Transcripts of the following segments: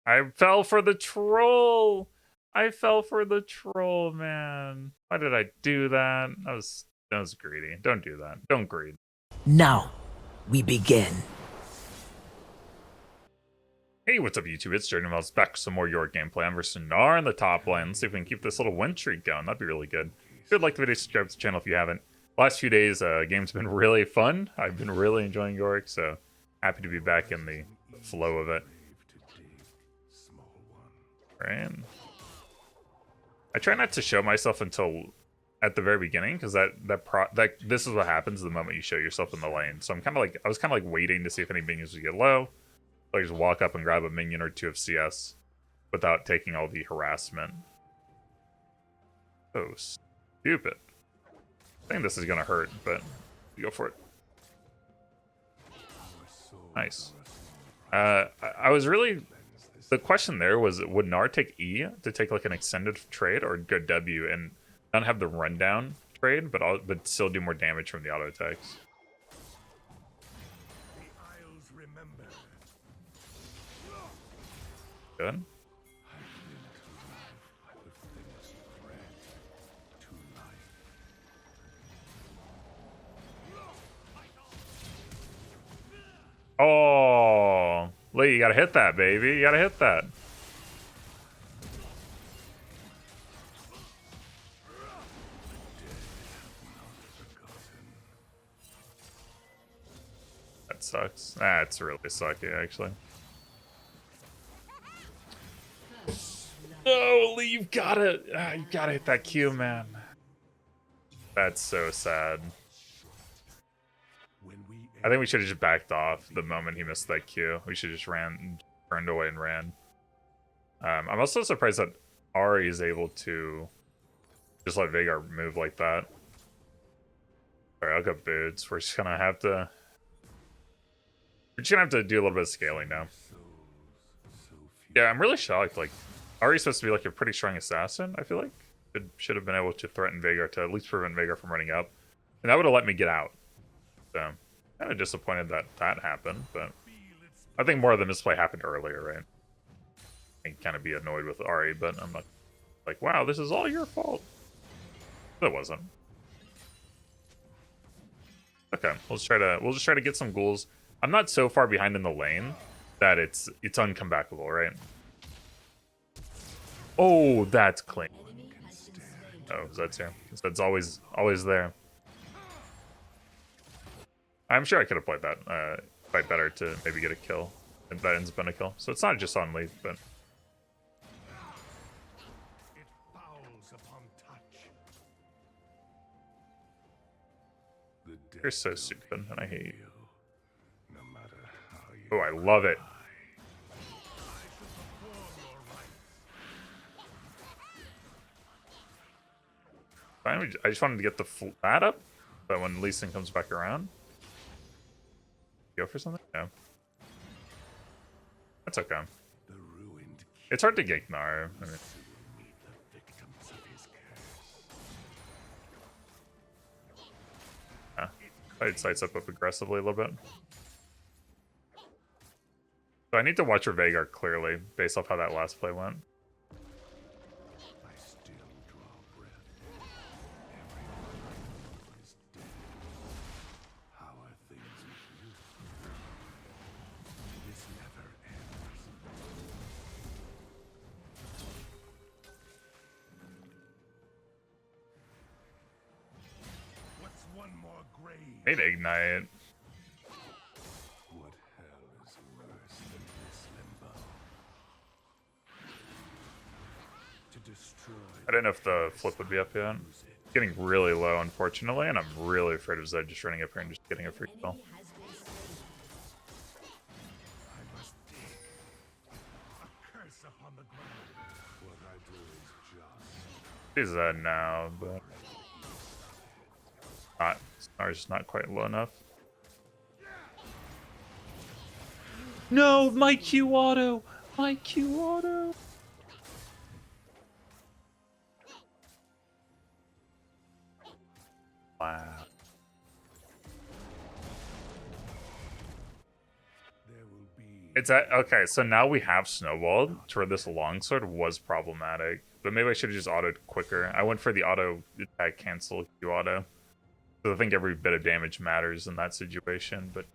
I fell for the troll. I fell for the troll, man. Why did I do that? That was greedy. Don't do that. Don't greed. Now, we begin. Hey, what's up, YouTube? It's DirtyMobs back with some more Yorick gameplay. I'm versus Gnar in the top lane. Let's see if we can keep this little win streak going. That'd be really good. If you'd like the video, subscribe to the channel if you haven't. Last few days, game's been really fun. I've been really enjoying Yorick, so happy to be back in the flow of it. Right. I try not to show myself until at the very beginning, because this is what happens the moment you show yourself in the lane. So I was kind of like waiting to see if any minions would get low. So I just walk up and grab a minion or two of CS without taking all the harassment. Oh, stupid. I think this is gonna hurt, but go for it. Nice. I was really... The question there was, would Gnar take E to take like an extended trade, or go W and not have the rundown trade, but still do more damage from the auto attacks? Good. Oh, Lee, you gotta hit that, baby. You gotta hit that. That sucks. That's really sucky, actually. No, Lee, you gotta hit that Q, man. That's so sad. I think we should have just backed off the moment he missed that Q. We should have just turned away and ran. I'm also surprised that Ahri is able to just let Veigar move like that. Alright, I'll go boots. We're just gonna have to do a little bit of scaling now. Yeah, I'm really shocked. Like, Ahri's supposed to be like a pretty strong assassin, I feel like. It should have been able to threaten Veigar to at least prevent Veigar from running up. And that would have let me get out. So, kind of disappointed that that happened, but I think more of the misplay happened earlier, right? I can kind of be annoyed with Ahri, but I'm not like, wow, this is all your fault. It wasn't. Okay, we'll just try to get some ghouls. I'm not so far behind in the lane that it's uncomebackable, right? Oh, that's clean. Oh, Zed's here. Zed's always there. I'm sure I could have played that quite better to maybe get a kill. And that ends up in a kill. So it's not just on lead, but... You're so stupid, and I hate you. Oh, I love it. I just wanted to get the flat up, but when Lee Sin comes back around... Go for something? Yeah. That's okay. It's hard to get Gnar. I mean... I'd sights up aggressively a little bit. So I need to watch her Veigar clearly, based off how that last play went. Made ignite. What hell is worse than this limbo? To destroy. I didn't know if the flip would be up yet. It's getting really low, unfortunately, and I'm really afraid of Zed just running up here and just getting a free kill. He's Zed now, but Snar's just not quite low enough. No, my Q auto! My Q auto! Wow. There will be It's at okay, so now we have snowballed to where this longsword was problematic. But maybe I should have just autoed quicker. I went for the auto attack cancel Q auto. So I think every bit of damage matters in that situation, but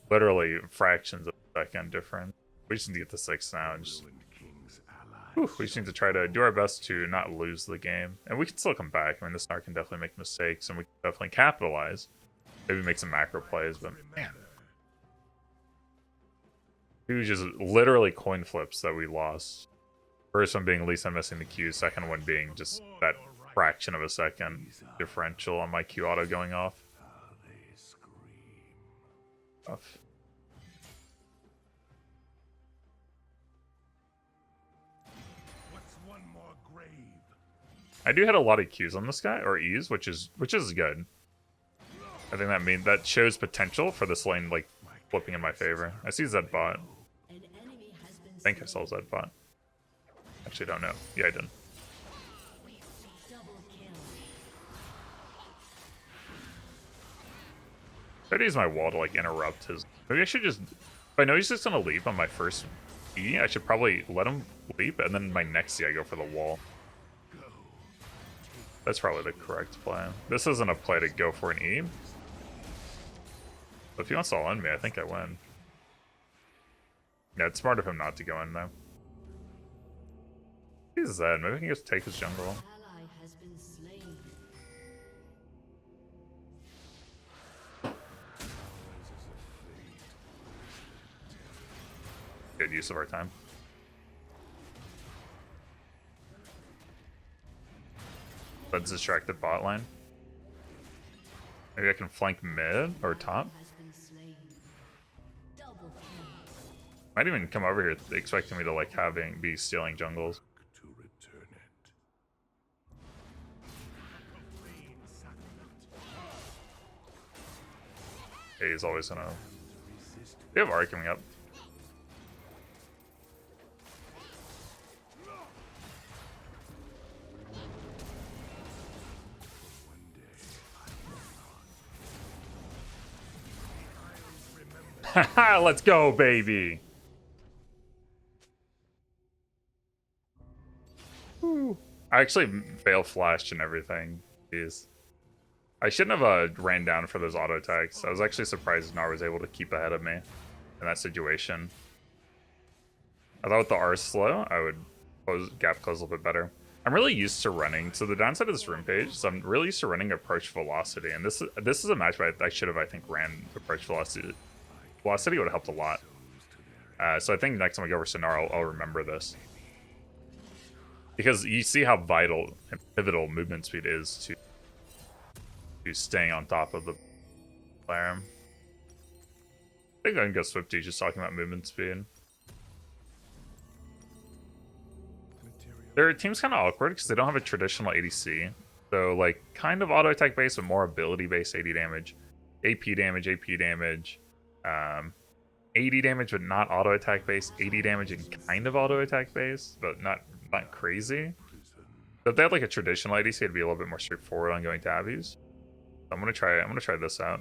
literally fractions of a second difference. We just need to get to 6 now and just whew, we just need to try to do our best to not lose the game. And we can still come back. I mean, this Gnar can definitely make mistakes and we can definitely capitalize. Maybe make some macro plays, but man. Two just literally coin flips that we lost. First one being at least I'm missing the Q, second one being just that fraction of a second differential on my Q auto going off. Tough. I do hit a lot of Qs on this guy, or E's, which is good. I think that shows potential for this lane like flipping in my favor. I see Zed bot. I think I saw Zed bot. Actually, don't know. Yeah, I didn't. Try to use my wall to like interrupt his. Maybe I should just. If I know he's just gonna leap on my first E, I should probably let him leap, and then my next E I go for the wall. That's probably the correct plan. This isn't a play to go for an E. But if he wants to all in me, I think I win. Yeah, it's smart of him not to go in though. He's Zed. Maybe I can just take his jungle. Good use of our time. Let's distract the bot line. Maybe I can flank mid or top. Might even come over here expecting me to like be stealing jungles. Hey, he's always gonna. We have Yorick coming up. Haha, let's go, baby. Whew. I actually fail flashed and everything. Jeez. I shouldn't have ran down for those auto attacks. I was actually surprised Gnar was able to keep ahead of me in that situation. I thought with the R slow, I would gap close a little bit better. I'm really used to running. So the downside of this room page is I'm really used to running approach velocity, and this is a match where I should have, I think, ran approach velocity. Velocity would have helped a lot. So I think next time I go over Gnar, I'll remember this. Because you see how vital and pivotal movement speed is to staying on top of the player. I think I can go Swifty just talking about movement speed. Their team's kind of awkward because they don't have a traditional ADC. So like kind of auto attack based, but more ability based AD damage. AP damage, AP damage. 80 damage but not auto attack based, 80 damage and kind of auto attack based, but not crazy. So if they had like a traditional ADC, it'd be a little bit more straightforward on going to Abby's. So I'm gonna try this out.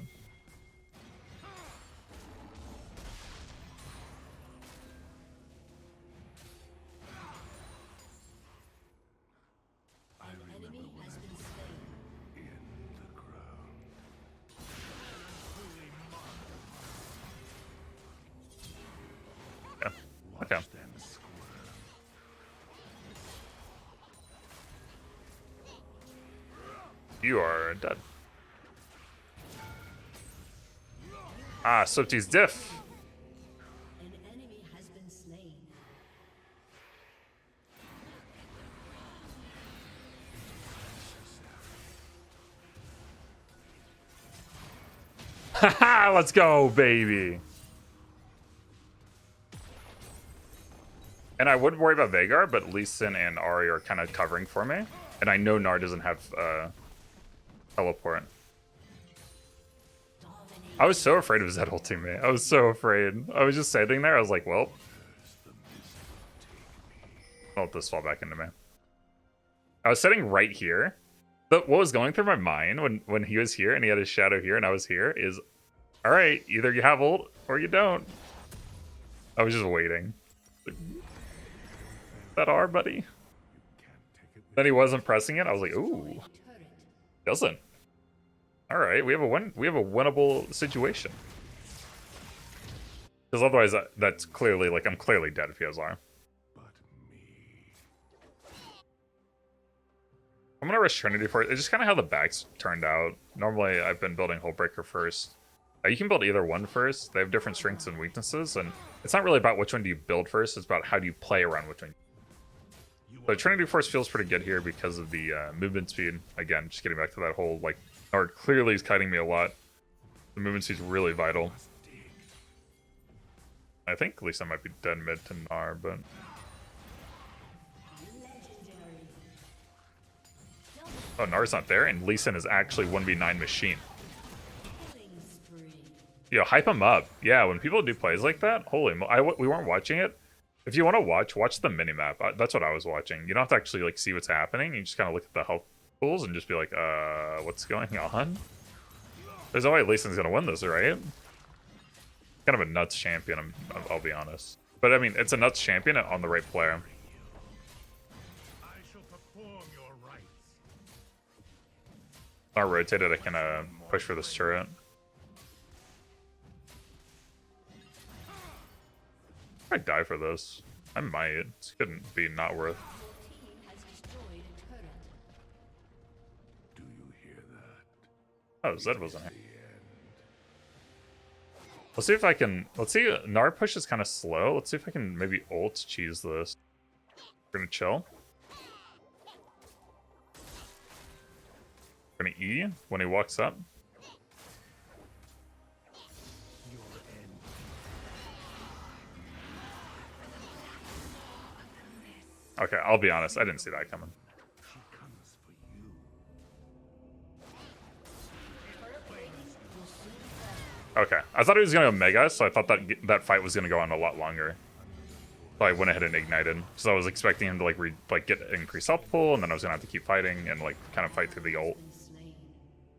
Okay. You are dead. Ah, Swifty's diff. An enemy has been slain. Haha, let's go, baby. And I wouldn't worry about Veigar, but Lee Sin and Ahri are kind of covering for me. And I know Gnar doesn't have teleport. I was so afraid of Zed ulting me. I was so afraid. I was just sitting there. I was like, well. I'll let this fall back into me. I was sitting right here. But what was going through my mind when he was here and he had his shadow here and I was here is All right, either you have ult or you don't. I was just waiting. Is that R, buddy? Then he wasn't pressing it. I was like, ooh, doesn't. All right, we have a win. We have a winnable situation. Because otherwise, that's clearly like I'm clearly dead if he has R. I'm gonna risk Trinity for it. It's just kind of how the backs turned out. Normally, I've been building Hullbreaker first. You can build either one first. They have different strengths and weaknesses, and it's not really about which one do you build first. It's about how do you play around which one. So Trinity Force feels pretty good here because of the movement speed. Again, just getting back to that whole, like, Gnar clearly is kiting me a lot. The movement speed is really vital. I think at least I might be dead mid to Gnar, but... Oh, Gnar's not there, and Lee Sin is actually 1v9 machine. Yo, hype him up. Yeah, when people do plays like that, holy we weren't watching it. If you want to watch the minimap. That's what I was watching. You don't have to actually like see what's happening. You just kind of look at the health pools and just be like, what's going on? There's no way Lee Sin's gonna win this, right? Kind of a nuts champion, I'll be honest. But I mean, it's a nuts champion on the right player. Not rotated, I can push for this turret. I die for this. I might. This couldn't be not worth. Do you hear that? Oh, Zed wasn't here. Let's see if I can. Let's see. Gnar push is kind of slow. Let's see if I can maybe ult cheese this. We're gonna chill. We're gonna E when he walks up. Okay, I'll be honest. I didn't see that coming. Okay, I thought he was gonna go Mega, so I thought that fight was gonna go on a lot longer. So I went ahead and ignited. So I was expecting him to like get increased health pool, and then I was gonna have to keep fighting and like kind of fight through the ult.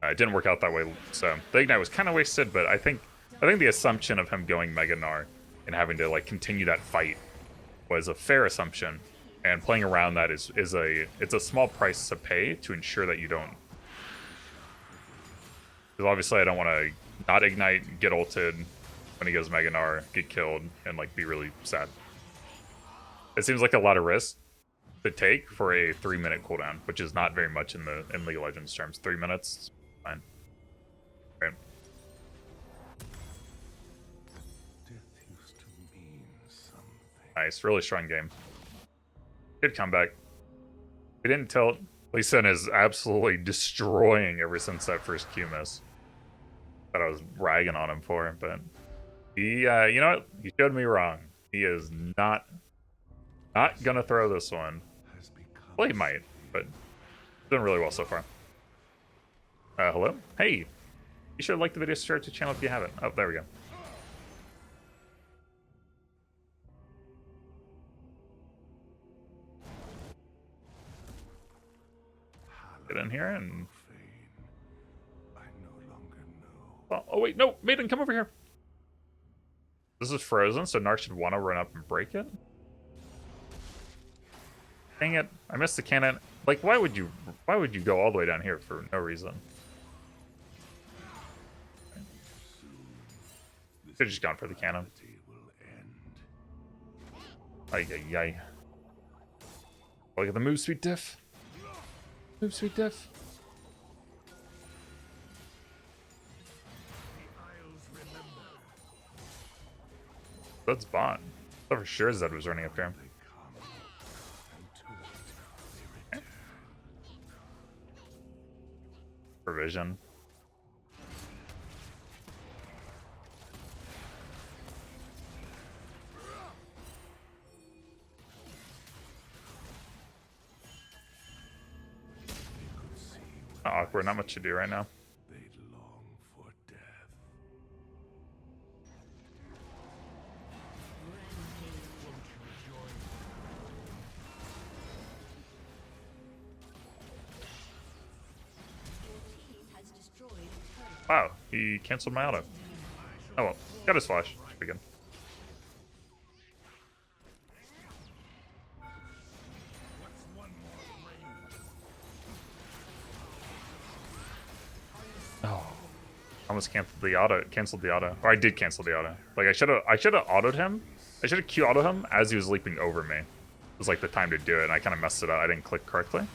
It didn't work out that way, so the ignite was kind of wasted. But I think the assumption of him going Mega Gnar and having to like continue that fight was a fair assumption. And playing around that it's a small price to pay to ensure that you don't. Because obviously I don't want to not ignite, get ulted when he goes Mega Gnar, get killed, and like be really sad. It seems like a lot of risk to take for a 3-minute cooldown, which is not very much in League of Legends terms. 3 minutes, fine. Right. Death used to mean something. Nice, really strong game. Good comeback. We didn't tilt. Lee Sin is absolutely destroying ever since that first Q miss that I was ragging on him for, but he, you know what? He showed me wrong. He is not gonna throw this one. Well, he might, but doing really well so far. Hello? Hey! Be sure to like the video, subscribe to the channel if you haven't. Oh, there we go. Get in here and... I no longer know. Oh wait, no! Maiden, come over here! This is frozen, so Gnar should want to run up and break it. Dang it, I missed the cannon. Like, why would you go all the way down here for no reason? Could've just gone for the cannon. Ay, ay, ay. Look at the move, sweet diff. Move, sweet diff. That's bot. I thought for sure Zed was running up here. Okay. Provision. Awkward, not much to do right now. They'd long for death. Your team has destroyed a turret. Wow, he canceled my auto. Oh well, got his flash. Should be good. Oh, almost canceled the auto. Canceled the auto, or I did cancel the auto. Like I should have autoed him. I should have Q autoed him as he was leaping over me. It was like the time to do it, and I kind of messed it up. I didn't click correctly.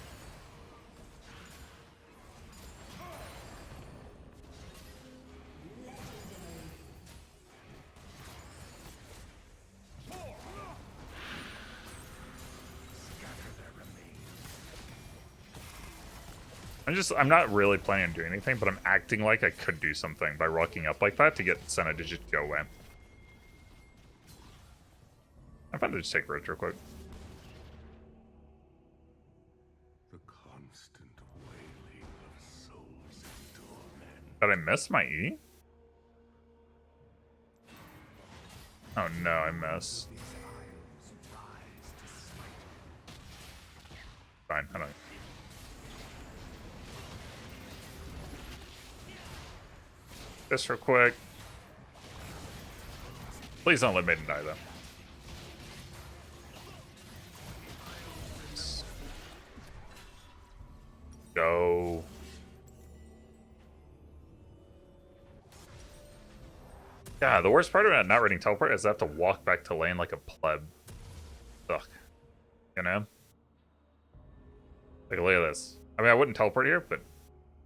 I'm not really planning on doing anything, but I'm acting like I could do something by rocking up like that to get Senna to just go away. I'm fine to just take Roach real quick. The constant wailing of souls in torment. Did I miss my E? Oh no, I missed. Fine, I don't. This real quick. Please don't let Maiden die though. Go. Yeah, the worst part about not reading teleport is I have to walk back to lane like a pleb. Ugh. You know? Like, look at this. I mean, I wouldn't teleport here, but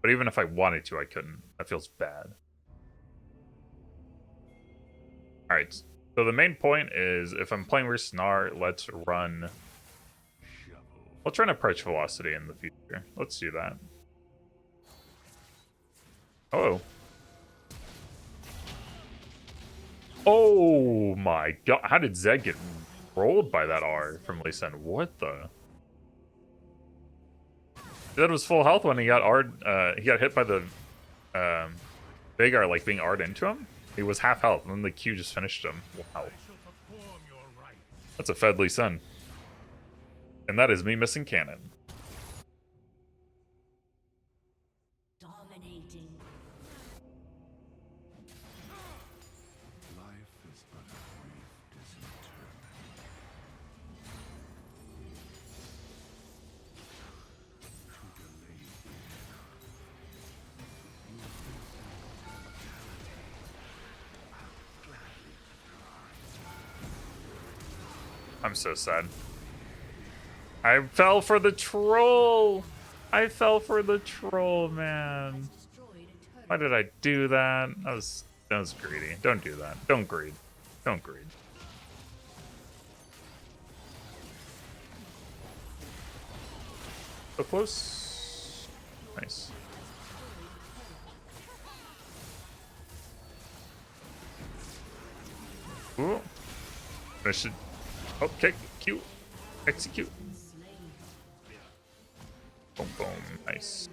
even if I wanted to, I couldn't. That feels bad. Alright, so the main point is, if I'm playing versus Gnar, let's run approach velocity in the future. Let's do that. Oh. Oh my god, how did Zed get rolled by that R from Lee Sin? What the? Zed was full health when he got R'd, he got hit by the Veigar like being R'd into him. He was half health, and then the Q just finished him. Wow. That's a fed Lee Sin. And that is me missing cannon. Dominating. Life is but a brief disinterment. To delay I'm so sad. I fell for the troll! I fell for the troll, man. Why did I do that? That was greedy. Don't do that. Don't greed. Don't greed. So close. Nice. Ooh. I should. Oh, kick. Q. Execute. Boom, boom. Nice.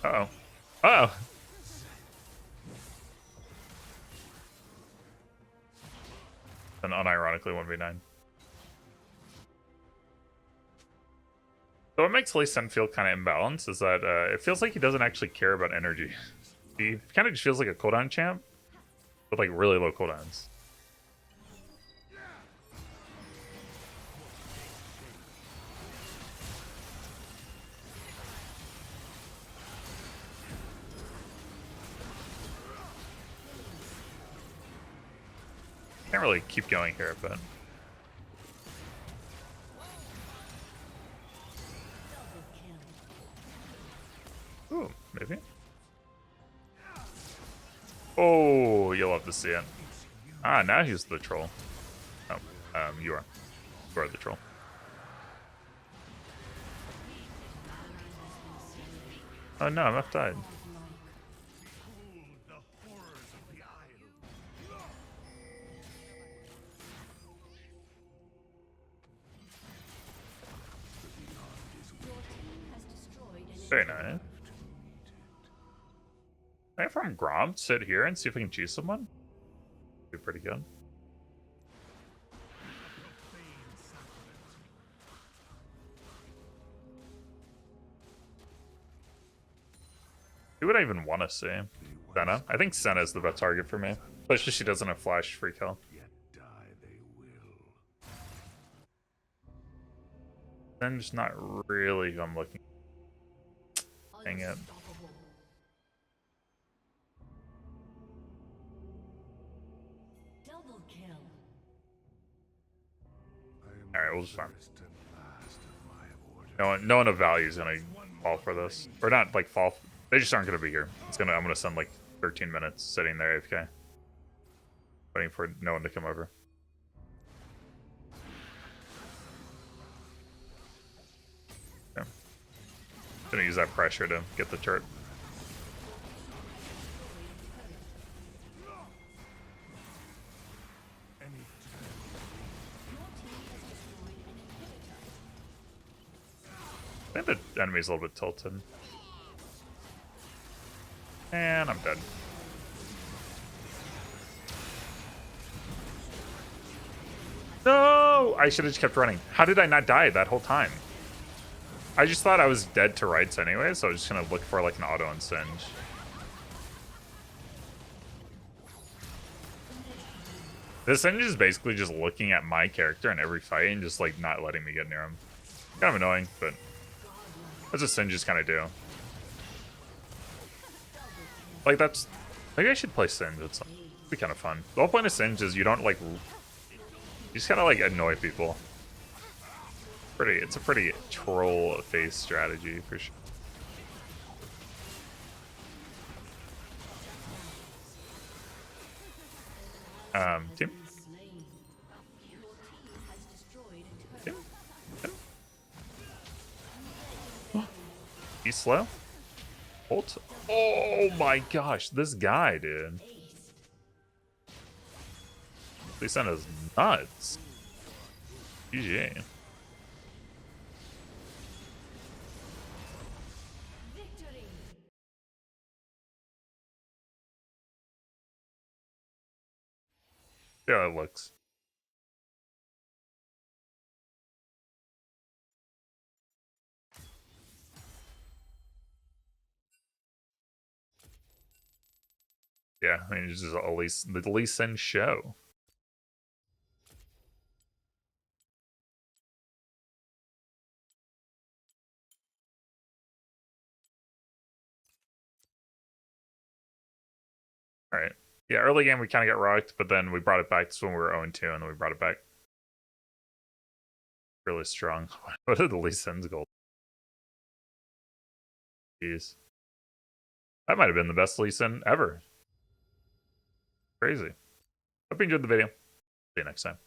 Uh-oh. Uh-oh. An unironically 1v9. So what makes Lee Sin feel kind of imbalanced is that it feels like he doesn't actually care about energy. He kind of just feels like a cooldown champ with like really low cooldowns. Can't really keep going here, but ooh, maybe. Oh, you'll love to see it. Ah, now he's the troll. Oh, you are. You are the troll. Oh no, MF died. Very nice. Can I from Grom sit here and see if I can choose someone? Be pretty good. Who would I even want to see? Senna? I think Senna is the best target for me. Especially she doesn't have flash free kill. Yet die they will. Then just not really who I'm looking. Dang it. Unstoppable. Double kill. Alright, we'll just farm. First and last of my order. No one of value is gonna fall for this. Or not like fall. They just aren't gonna be here. I'm gonna spend like 13 minutes sitting there AFK. Waiting for no one to come over. Yeah. Gonna use that pressure to get the turret. I think the enemy's a little bit tilted. And I'm dead. No! I should have just kept running. How did I not die that whole time? I just thought I was dead to rights anyway, so I was just gonna look for like an auto and singe. This singe is basically just looking at my character in every fight and just like not letting me get near him. Kind of annoying, but that's what singes kind of do. Like that's, maybe I should play singe. It'd be kind of fun. The whole point of singe is you don't like, you just kind of like annoy people. It's a pretty troll face strategy for sure. Team. Slain. Your team has destroyed a Team. turret. Team. He's slow. Ult. Oh my gosh, this guy, dude. This son is nuts. GG. Victory. Yeah, it looks. Yeah, I mean, it's just the Lee Sin show. All right. Yeah, early game we kind of got rocked, but then we brought it back. This when we were 0-2, and then we brought it back. Really strong. What did the Lee Sin's gold? Jeez. That might have been the best Lee Sin ever. Crazy. Hope you enjoyed the video. See you next time.